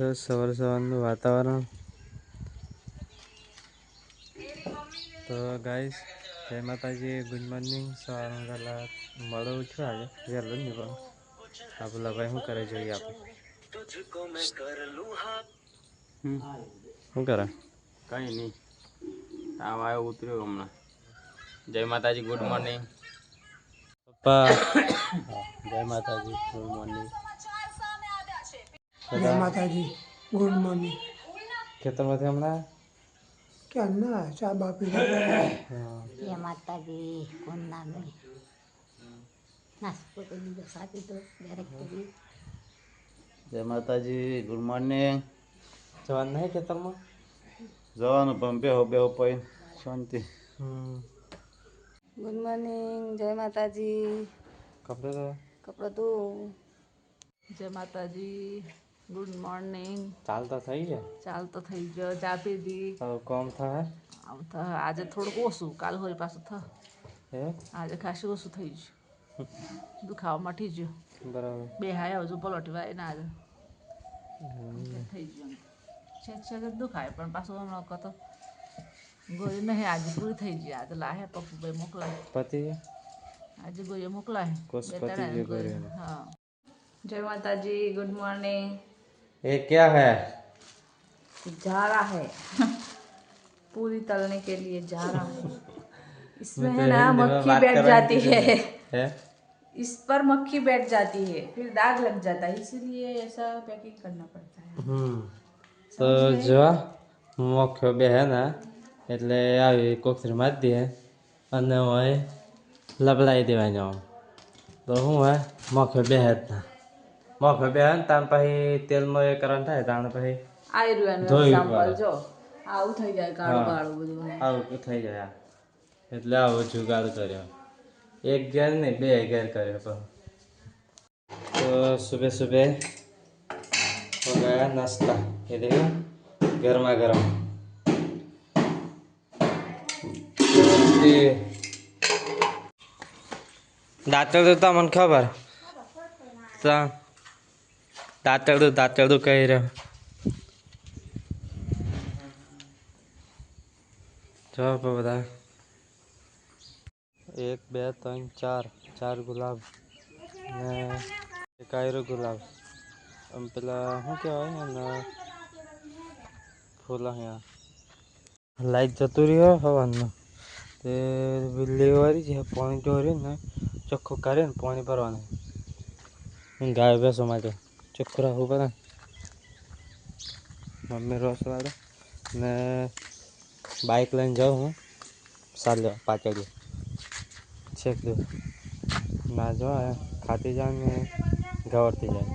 તો સવાર સવારનું વાતાવરણ તો ગાઈસ જય માતાજી ગુડ મોર્નિંગ સવારમાં પહેલાં મળું છું આજે વહેલું નહીં પણ આ પેલા ભાઈ શું કરે જોઈએ આપણે શું કરે કઈ નહીં આમ આવ્યો ઉતર્યો હમણાં જય માતાજી ગુડ મોર્નિંગ પપ્પા જય માતાજી ગુડ મોર્નિંગ જય માતાજી ગુડ મોર્નિંગ ખેતરમાંથી હમણાં ક્યાં ના ચા બાપી જય માતાજી કોણ નામે નાસ્તો કરી દીધો સાચી તો ડાયરેક્ટ કરી જય માતાજી ગુડ મોર્નિંગ જવાનું નહીં ખેતરમાં જવાનું પણ બેહો પૈ શાંતિ ગુડ મોર્નિંગ જય માતાજી કપડે તો કપડો તો જય માતાજી ગુડ મોર્નિંગ ચાલતા થઈ ગયા ચાલ તો થઈ ગયો ચા પીધી હવે કોમ થાય આજે થોડુંક ઓછું કાલ હોય પાછું હે આજે ખાસું ઓછું થઈ ગયું દુખાવા મટી ગયો બરાબર બે હાય હજુ પલોટી વાય ના આજે થઈ ગયું છે દુખાય પણ પાછું હમણાં કહો ગોળી નહીં આજે પૂરી થઈ ગઈ આજે લાહે પપ્પુભાઈ મોકલાય પતિ આજે ગોળીઓ મોકલાય કોસ બે પતિ ત્રણ જે ગોળી. ગોળી. હા જય માતાજી ગુડ મોર્નિंग ये क्या है जा रहा है पूरी तलने के लिए जा रहा है इसमें है ना मक्खी बैठ जाती है है इस पर मक्खी बैठ जाती है फिर दाग लग जाता है इसीलिए ऐसा पैकिंग करना पड़ता है તો જો મોખ્યો બે હે ને એટલે આવી કોથળી મારી દે અને હોય લબડાઈ દેવાની આમ તો શું હોય મોખ્યો બે હે જ ના મોખ્યો બે હે ને તાણ પછી તેલમાં એ કરવાનું થાય તાણ પછી આયુર્વેદ ધોઈ એક્ઝામ્પલ પડે. જો આવું થઈ જાય કાળું હા. કાળું બધું આવું થઈ જાય આ. એટલે આવું જુગાડ કર્યો એક ઘેર નહીં બે ઘેર કર્યો પણ તો સુબહ સુબહ हो गया नाश्ता ये देखो गर्मा गर्म દાંતરડું તો મને ખબર તો દાંતરડું કહી રહ્યો જો બધા 1 2 3 4 ગુલાબ ને એક આયરો ગુલાબ આમ પેલા શું કહેવાય ને ફૂલ અહીંયા લાઈટ જતું રહ્યો હવાનું તે લેવારી છે પાણી ઢોરી ને ચોખ્ખું કરીને પાણી ભરવાનું ગાય ભેંસો માટે ચોખ્ખું રાખવું પડે મમ્મી રોસ વાળે ને બાઇક લઈને જાઉં હું ચાલ્યો પાછળ છેક દો ના જો ખાતી જાય ને ગવડતી જાય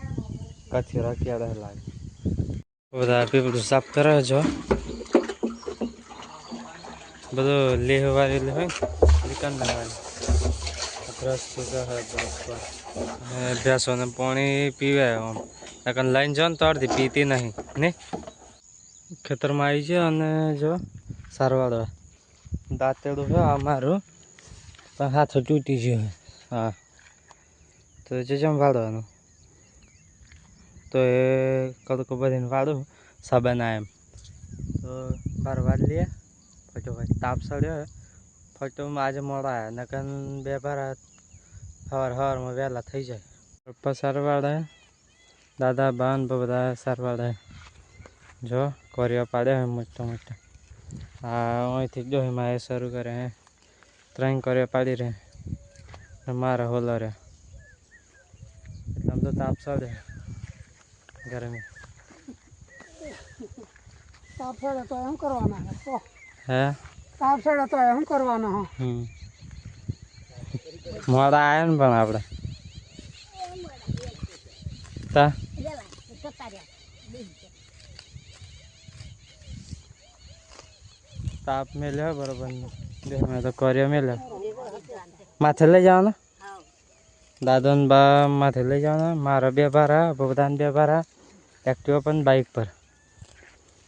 કચ્છી રખિયાળે લાગે બધા પીપળું સાફ કરે છો બધું લેહવારી લે હોય દુકાન લેવાની બ્રશ ભેંસોને પાણી પીવે આમ નકર લઈને જાઓ ને તો અડધી પીતી નહીં ને ખેતરમાં આવી છે અને જો સારવાળવા દાંતેડું છે અમારું પણ હાથ તૂટી ગયો હા તો જેમ વાળવાનું તો એ કડકો બધીને વાળું સાબાના એમ તો બાર વાળ લઈએ ફટો ભાઈ તાપ સડ્યો ફટોમાં આજે મોડા આવ્યા નકર બે બાર સવારમાં વહેલા થઈ જાય પપ્પા સારવાળે દાદા બાન બધા સારવાળે જો કોરિયો પાડે હોય મોટા મોટા હા અહીંથી જો એમાં એ શરૂ કરે હે 3 કોરિયો પાડી રહે મારા હોલો રે આમ તો તાપ સડે ગરમી તાપ સડે તો એમ કરવાના હે તાપ સડે તો એમ કરવાના હો મોડા આવ્યા ને પણ આપણે તા તાપ મેલ્યો બરોબર મેં તો કર્યો મેલ્યો માથે લઈ જવાના દાદા ને બા માથે લઈ જવાના મારા 2 ભારા બધાને 2 ભારા એક્ટિવા પણ બાઇક પર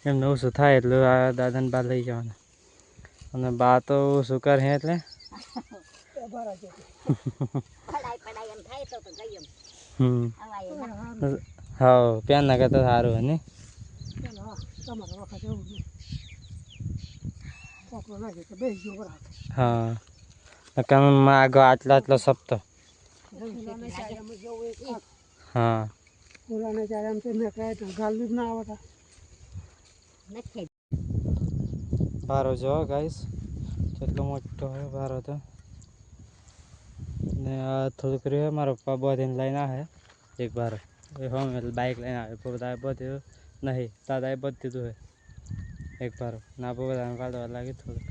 એમને ઓછું થાય એટલે આ દાદા ને બા લઈ જવાના અને બા તો ઓછું કરે એટલે હા પેન ના કરતા સારું હોય ને તમારા વખત એવું નહીં કોકરો નાખે તો બેસી ગયો બરાબર હા નકર આગળ આટલો સપ્તો ફૂલાને ચાર્યામાં જવું એક કાક હા ફૂલાને ચાર્યામાં તો મેં કહે તો ગાલું જ ના આવતા નથી બારો જો ગાઈસ કેટલો મોટો હે બારો તો ને આ થોડુંક રહ્યું મારા પપ્પા બધીને લઈને આવે એક બાર એ હોમ એટલે બાઇક લઈને આવે બધા બધું નહીં દાદાએ બધું દીધું હે એક બાર ના બધાને કાઢવા લાગે થોડુંક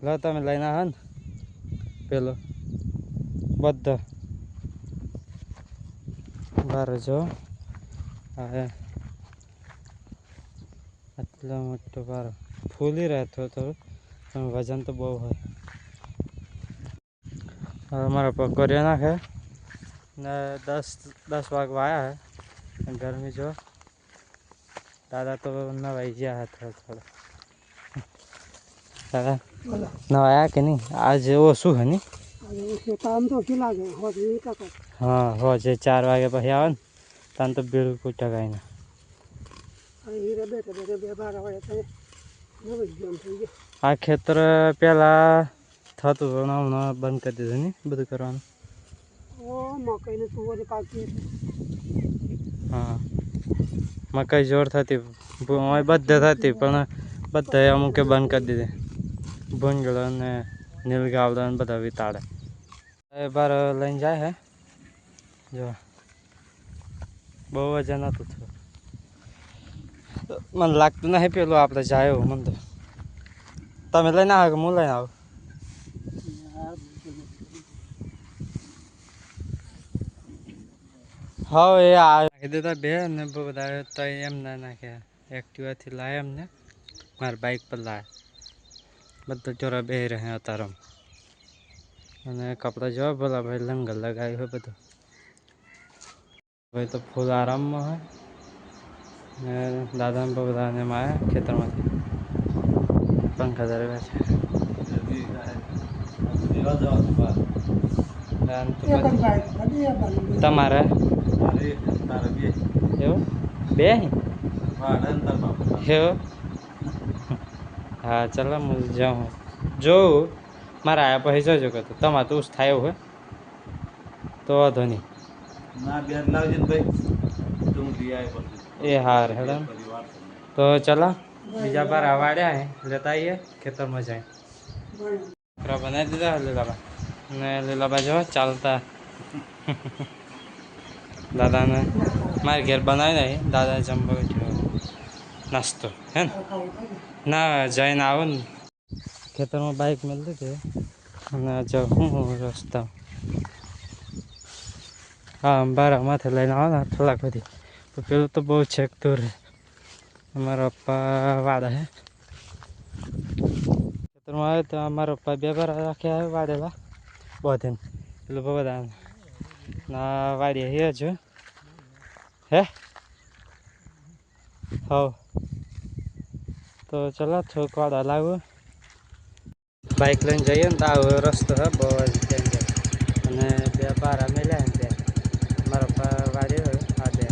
લો તમે લઈને આવે ને પેલો બધો બારો જો હા આટલો મોટો બારો ફૂલી રહેતો થોડું પણ વજન તો બહુ હોય હવે મારા પકોડીઓ નાખે ને 10 વાગવા આવ્યા હે ગરમી જો દાદા તો નવાઈ ગયા હતા થોડા દાદા નવાયા કે નહીં આજે ઓછું હે નહીં આજે કામ તો શું લાગે હોત એ ટકા હા હોજે 4 વાગે પછી આવે ને તાન તો બિલકુલ ટકાય ના અને હીરે બેઠે બેઠે 12 વાગે તો નવી ગેમ થઈ ગઈ આ ખેતર પહેલાં થતું પણ હમણાં બંધ કરી દીધું નહીં બધું કરવાનું ઓ મકાઈને તુવર પાકી હા મકાઈ જોર થતી બધે થતી પણ બધાએ અમુકે બંધ કરી દીધી ભૂંગળો ને નીલગાવડા ને બધા વિતાડે એ બાર લઈને જાય હે જો બહુ વજન હતું થોડું મને લાગતું નહીં પેલું આપણે જાય એવું મને તો તમે લઈને આવો કે હું લઈને આવું હા એ નાખી દીધા બે ને બધા તો એમ ના નાખ્યા એક્ટિવાથી લાવે એમને મારા બાઇક પર લાવે બધા ચોરા બે રહે અત્યારે અને કપડાં જોવા ભલા ભાઈ લંગર લગાવ્યું હોય બધું ભાઈ તો ફૂલ આરામમાં હોય ને દાદાને બધાને એમ આવ્યા ખેતરમાંથી પંખા ધરેલા છે તમારે એવું બે એવું હા ચાલો હું જાઉં જોઉં મારા આયા પછી જજો કે તમારે તો થાય એવું હોય તો વાંધો નહીં એ હાર હેડો તો ચલો બીજા બાર વાડ્યા હે લેતા આવીએ ખેતરમાં જાય બનાવી દીધા લીલાબા ને લીલાબા જો ચાલતા દાદાને મારે ઘેર બનાવી નહીં દાદા જમવા બેઠ્યો નાસ્તો હે ને ના જઈને આવો ને ખેતરમાં બાઇક મેળ દીધી અને જાઉં હું રસ્તા હા બારા માથે લઈને આવો ને થોડાક બધી તો પેલું તો બહુ છેક દૂર અમારા પપ્પા વાડા હે ખેતરમાં આવે તો અમારા પપ્પા બે બાર રાખ્યા આવે વાડેલા બધે પેલું બધા ના વાડીએ હે જો હે હવ તો ચલો થોડુંક વાડા લાવું બાઇક લઈને જઈએ ને તો આવો રસ્તો હે બહુ જ ડેન્જર અને બે બારા મેલ્યા ને ત્યાં મારા પપ્પા વાડી હોય આ બે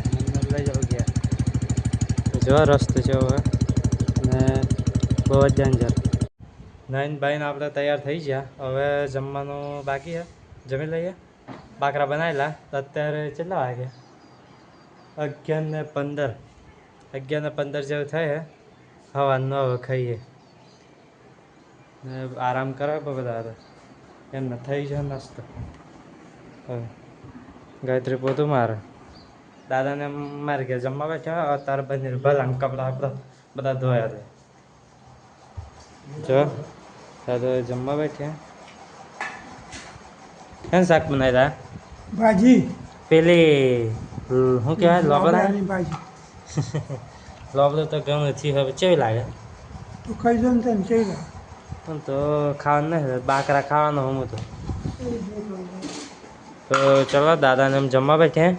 લઈ જાવ ગયા જો રસ્તો છે હવે અને બહુ જ ડેન્જર નાઈન બાઈને આપણે તૈયાર થઈ ગયા હવે જમવાનું બાકી છે જમી લઈએ બાકરા બનાવેલા અત્યારે કેટલા વાગ્યા 11:15 11:15 જેવું થાય હવા 9 ખાઈએ ને આરામ કરે બધા એમને થઈ જાય નાસ્તો હવે ગાયત્રી પોતું મારે દાદાને મારે ઘેર જમવા બેઠા અત્યારે બની ભલા કપડાં આપણા બધા ધોયા હતા જો દાદા જમવા બેઠ્યા કેમ શાક બનાવ્યા ભાજી પેલી શું કહેવાય લોબડા લાકડાની ભાજી લોબડો તો ઘણું થી હવે કેવી લાગે તો ખાઈ જો ને તને કેવી લાગે પણ તો ખાવાનું નહીં બાકરા ખાવાનો હું તો ચલો દાદાને એમ જમવા બેઠ્યા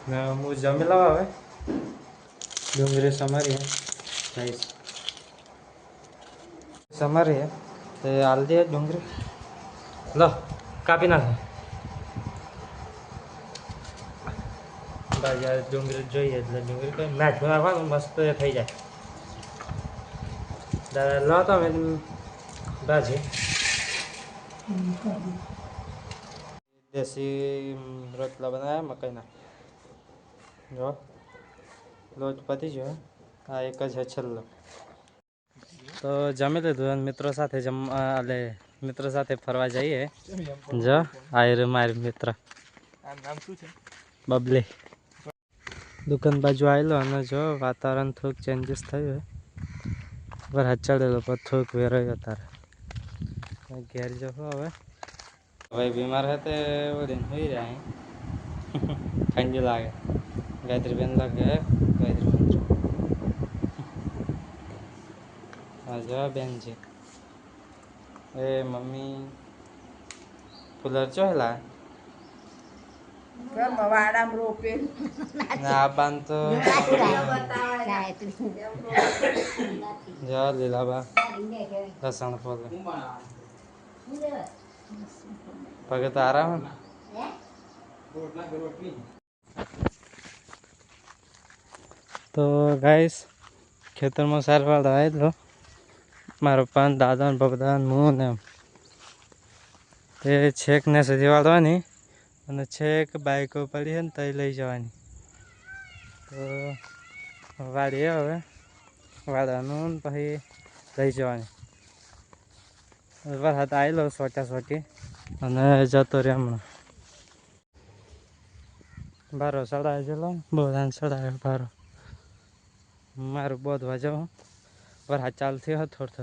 ને હું જમી લઉં હવે ડુંગળી સમારીએ સમારીએ તો હાલ દે ડુંગળી લો કાપી નાખો બાજુ ડુંગળી જોઈએ એટલે ડુંગળી કોઈ નાખી નાખવાનું મસ્ત એ થઈ જાય. લો તો મેં ભાજી દેશી રોટલા બનાવ્યા મકાઈના. જો લોટ પતી ગયો. આ એક જ છે છેલ્લો. તો જમી લીધું અને મિત્રો સાથે મિત્રો સાથે ફરવા જઈએ. જો આ મારી મિત્ર નામ શું છે? બબલી. દુકાન બાજુ આવેલો અને જો વાતાવરણ થોડુંક ચેન્જીસ થયું. વરસાદ ચડેલો પણ થોડુંક વેરાયો તારે ઘેર જવું હવે. ભાઈ બીમાર હતા વળીને હોઈ રહ્યા. ઠંડી લાગે. ગાયત્રી બેન લાગે. ગાયત્રી બેન હા જવા બેન છે. એ મમ્મી ફૂલર ચોહેલા વાડામાં રોપે આ બાન તો જા લીલાબા લસણ ફોલે પગે તો આરામ. તો ગાઈસ ખેતરમાં સારવાર આવેલો મારો પાન દાદા ને બબદા ને હું ને તે છેક ને સુધી વાળવાની અને છેક બાઈકો પડી છે ને તઈ લઈ જવાની. તો વાળીએ હવે વાળવાનું પછી લઈ જવાની. વરસાદ આવેલો સોટી અને જતો રહે હમણાં. બારો સડાય જેલો બોધાને સડાયો બારો. મારું બોધવા જાઉં. વરસાદ ચાલુ થયો થોડો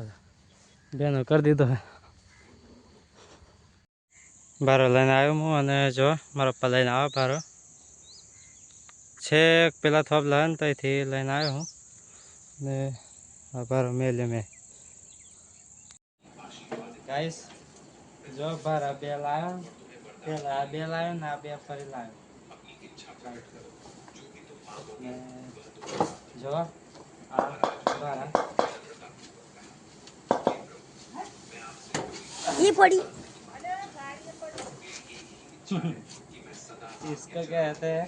બેનો કરી દીધો. બારો લઈને આવ્યો હું અને જો મારા પપ્પા લઈને આવ્યો બારો. છેક પેલા થોપ લાવે ને ત્યાંથી લઈને આવ્યો હું ને બારો મેલે મેં. ગાઈસ જો બારા બે લાવ્યો. પેલા આ બે લાવ્યો ને આ બે ફરી લાવ્યો. જો આ બારા ये पड़ी इसको क्या कहते हैं?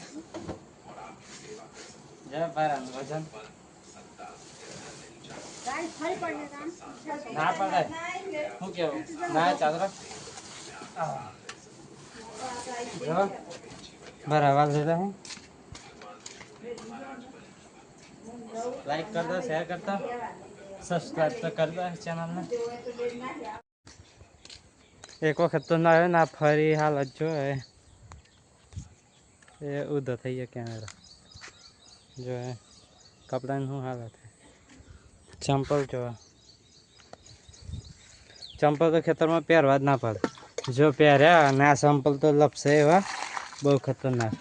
जय बारह वजन ना पड़े હું કેવું ના ચાલો જો બરાબર લેતા હું લાઈક कर दो शेयर कर दो सब्सक्राइब तो कर दो चैनल में. એક વખત તો ના આવ્યો ને ફરી હાલત જો એ ઉધો થઈ ગયો કેમેરા જો કપડાની શું હાલત. ચંપલ જો ચંપલ તો ખેતરમાં પહેરવા જ ના પડે. જો પહેર્યા અને આ ચંપલ તો લપસે એવા બહુ ખતરનાક.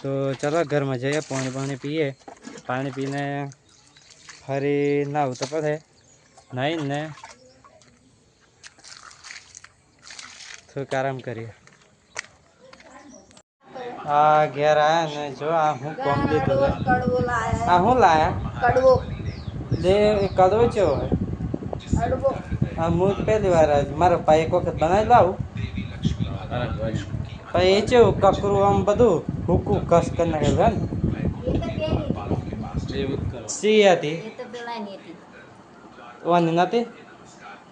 તો ચાલો ઘરમાં જઈએ પાણી પીએ. પાણી પીને ફરી નાવું તો પડે નહીં ને થોડુંક આરામ કરીએ. આ ઘેર આયા ને જો આ હું કોમ લીધું. આ હું લાયા દે કડવો છે આ હું પહેલી વાર મારા પપ્પા એક વખત બનાવી લાવું પછી એ કેવું કકરું આમ બધું હુકું કસ કરી નાખેલું હે ને સી હતી વાની નથી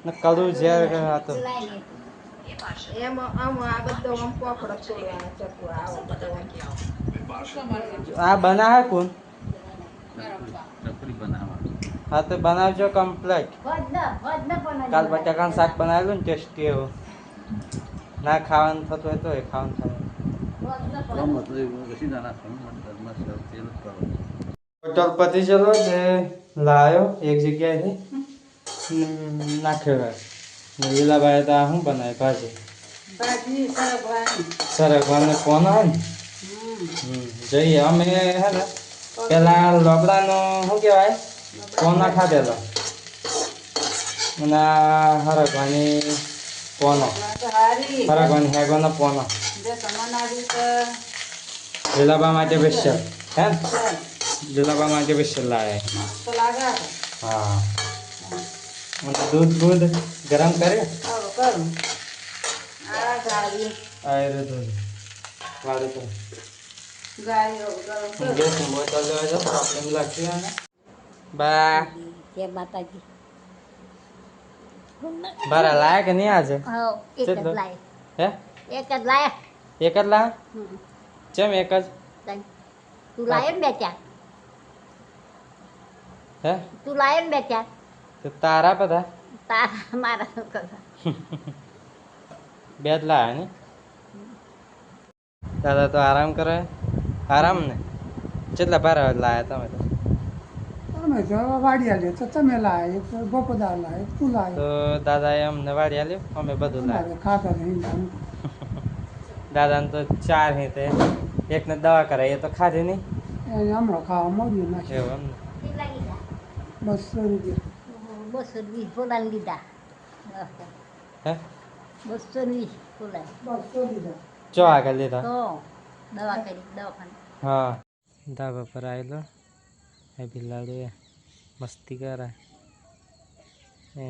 ને કડવું ઝેર હતું. આ બનાવે કોણ? હા તો બનાવજો કમ્પ્લેટ. કાલ બટાકાનું શાક બનાવેલું ને ટેસ્ટી એવું. ના ખાવાનું થતું હોય તો એ ખાવાનું થાય. હોટલ પતી ચલો જે લાવ્યો એક જગ્યાએથી નાખ્યો. લીલાબાઈ તો શું બનાવે ભાજી સરગવાનો કોણ હોય ને જોઈએ અમે હે ને પેલા લોબડાનો શું કહેવાય કોના ખાધેલો અને હરગવાની કોનો હરગવાની હેગોનો કોનો લીલાબા માટે સ્પેશિયલ હે ને લીલાબા માટે સ્પેશિયલ લાવે. હા दूध गरम करे दूध વાળી તો ગાય ગરમ કરો. ગેસની બોટલ લેવા જાઓ આપણે લખી બા જય માતાજી. બારા લાયા કે નહીં આજે હો એક જ કેટલો? લાય. હે એક જ લાય. એક જ લાયા ચેમ એક જ તું લાય ને બે ચાર. હે તું લાય ને બે ચાર. તો તારા બધા તારા મારા શું કરવા? બે જ લાયા ને દાદા તો આરામ કરે આરામ ને કેટલા બારા લાયા તમે તો અમે તો વાડિયા લે તો તમે લાય એક ગોપદાર લાય એક તું લાય તો દાદાએ અમને વાડી આલ્યું અમે બધું લાવ્યા અમારે ખાતા નહીં દાદાને તો ચાર હી તે એકને દવા કરાવી એ તો ખાધી નહીં એને હમણાં ખાવા મળ્યું નાખે એવું એમ કેટલા લીધા? 200 રૂપિયા 220 ફૂલાને લીધા. હે 220 ફૂલા 200 લીધા ચો આગળ લીધા તો દવા કરી દવાખાને. હા ધાબા પર આવેલો એ બિલાડું એ મસ્તી કરે એ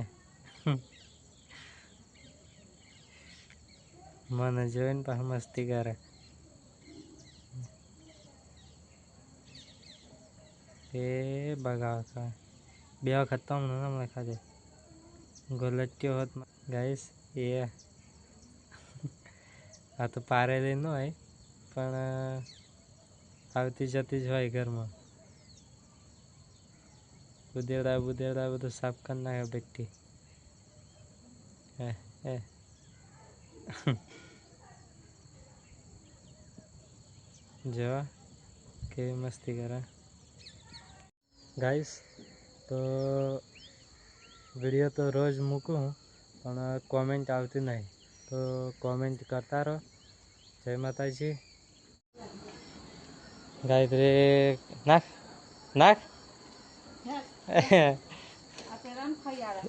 મને જોઈને પાછું મસ્તી કરે એ બગાવતા બે વખત તો હમણાં ખાધે ગોલટ્યો હોત ગાઈસ એ આ તો પારેલી ન હોય પણ આવતી જતી જ હોય ઘરમાં બુદેવડા બધું સાફ કરી નાખે બેટી હે જો કેવી મસ્તી કરે ગાઈસ તો વિડીયો તો રોજ મૂકું પણ કોમેન્ટ આવતી નહીં તો કોમેન્ટ કરતા રહો જય માતાજી ગાયત્રી નાખ નાખ આ પેલા ને ખાઈ આવે.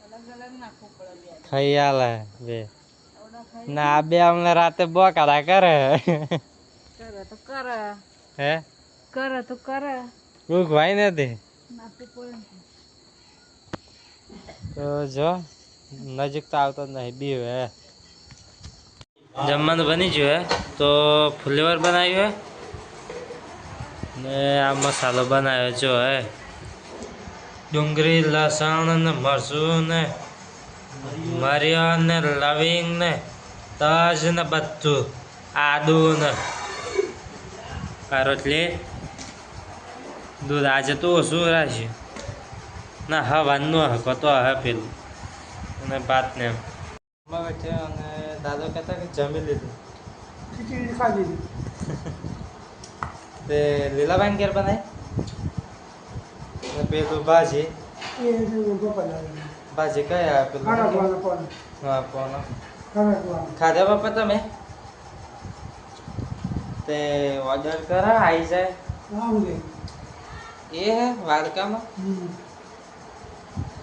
અલગ અલગ નાખવું પડે બે. ખાઈ આલે બે આવડા ખાઈ ના આ બે અમને રાતે બોકાડા કરે કરે તો કરે. હે કરે તો કરે. ઊંઘવાય નથી નાખવું પડે ને. તો જો નજીક તો આવતો જ નહીં બીવ હે જમવાનું બની ગયું હે તો ફુલેવર બનાવ્યું હે ને આ મસાલો બનાવ્યો જો હે ડુંગળી લસણ ને મરચું ને મરિયા ને લવિંગ ને તજ ને બધું આદુ ને કારોટલી દૂધ આજે તો ઓછું રાખ્યું ના હવાનું હકો તો હે પેલું અને ભાત ને એમ બેઠે અને દાદો કહેતા કે જમી લીધું ખીચડી ખાધી હતી. તે લીલાબાઈ ઘેર બનાવી ને પેલું ભાજી એ ગોપદાર ભાજી કયા પેલું ખરકવાનો પણ હા કોનો ખરકવાનો ખાધા બાપા તમે તે ઓર્ડર કરા આવી જાય આમ લે એ હે વાડકામાં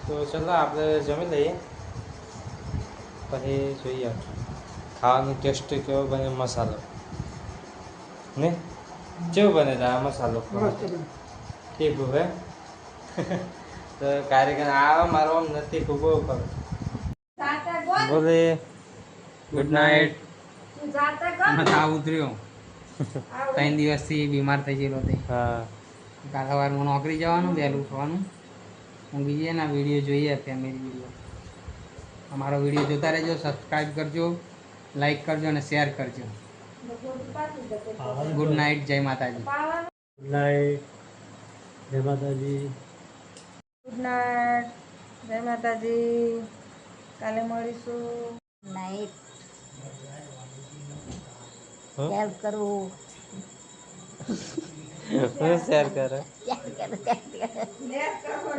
તો ચલો આપણે જમી લઈએ પછી જોઈએ ખાવાનું ટેસ્ટ કેવો બને મસાલો ને કેવું બને તા મસાલો મસ્ત બને. તીખું હે તો કાર્યક્રમ આવો મારો આમ નથી ખૂબ કરો બોલે ગુડ નાઇટ એમાં તાવ ઉતર્યો 3 દિવસથી બીમાર થઈ ગયેલો તે હા કાલ સવારમાં નોકરી જવાનું વહેલું ઉઠવાનું ઊંઘી જઈએ ને વિડીયો જોઈએ ફેમિલી વિડીયો અમારો વિડીયો જોતા રહેજો સબસ્ક્રાઈબ કરજો લાઈક કરજો અને શેર કરજો ગુડ નાઇટ જય માતાજી ગુડ નાઇટ જય માતાજી ગુડ નાઇટ જય માતાજી. કાલે મળીશું. નાઈટ હો? હેલ્પ કરવું. હું શેર કરે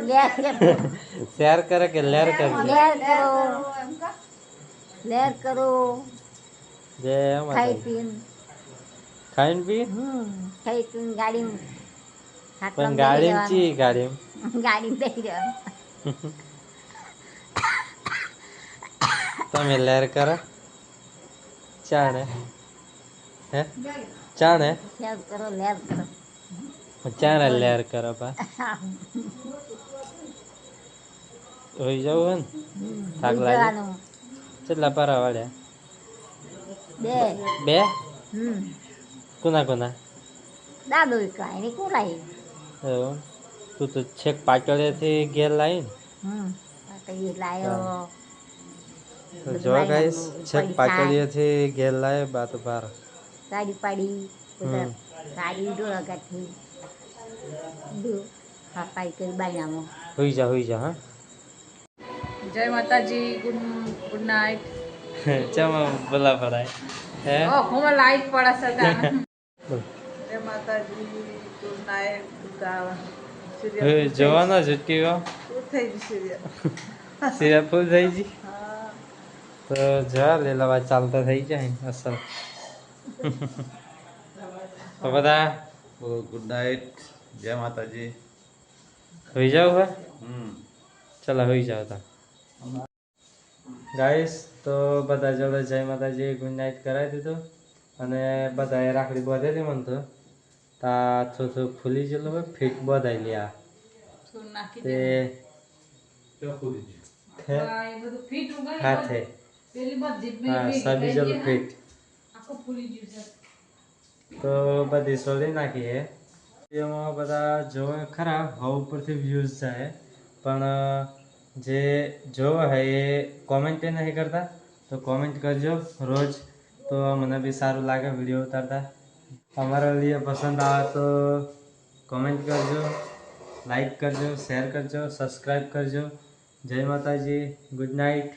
લેર કરો. શેર કરે કે લેર કરે લેર કરો. જય ખાઈ માતાજી પીને ખાઈને પી ખાઈ પીને ગાડીમાં પણ ગાડી ચી ગાડી ગાડી બેસી જવાનું. તમે લેર કરો ચાણે હે ચાણે લેર કરો લેર કરો. ચાણે લેર કરો પા હોઈ જવું હે ને થાક લાગે જવાનું. કેટલા પારા વાળ્યા બે બે હમ કોના કોના દાદો કાંઈ નહીં કોલાય એવું તું તો છેક પાટોળિયાથી ઘેર લાવી ને હમ કઈ લાયો તો જો ગાઈસ છેક પાટોળિયાથી ઘેર લાવે બા તો બાર ગાડી પાડી બધા હમ. ગાડી ડોળાગાથી દો પાપાઈ કરી બાયણામાં હોઈ જા હા જય માતાજી ગુડ નાઇટ ચમ બોલા પડાય હે ઓ હું લાઈટ પડે સદા બોલ. જય માતાજી ગુડ નાઇટ હવે જોવાનો ઝુટકીઓ થઈ ગઈ સિરિયલ સિરિયલ ફૂલ થઈ ગઈ તો જા લેલાવા ચાલતા થઈ જાય અસલ તો બધા બોલો ગુડ નાઇટ જય માતાજી હોઈ જાવ હવે હમ ચાલો હોઈ જાવ તા ગાઈસ તો બધા જોડે જય માતાજી ગુડ નાઇટ કરાવી દીધું અને બધાએ રાખડી બાંધેલી મને તો તા થોડું ફૂલી ગયેલું હોય ફીટ બાંધાયેલી આ શું નાખી તે હે? એ બધું ફીટ ઉગાડી હાથે પેલી બધી હા સાબી જેલું ફીટ આખું ફૂલી ગયું છે તો બધી સોલી નાખી હે એમાં બધા જોવે ખરા હવ ઉપરથી વ્યૂઝ જાય પણ જે જોવે હે એ કોમેન્ટ નહીં કરતા તો કોમેન્ટ કરજો રોજ તો મને બી સારું લાગે વિડીયો ઉતારતા અમારા વિડીયો પસંદ આવે તો કોમેન્ટ કરજો લાઈક કરજો શેર કરજો સબસ્ક્રાઈબ કરજો જય માતાજી ગુડ નાઇટ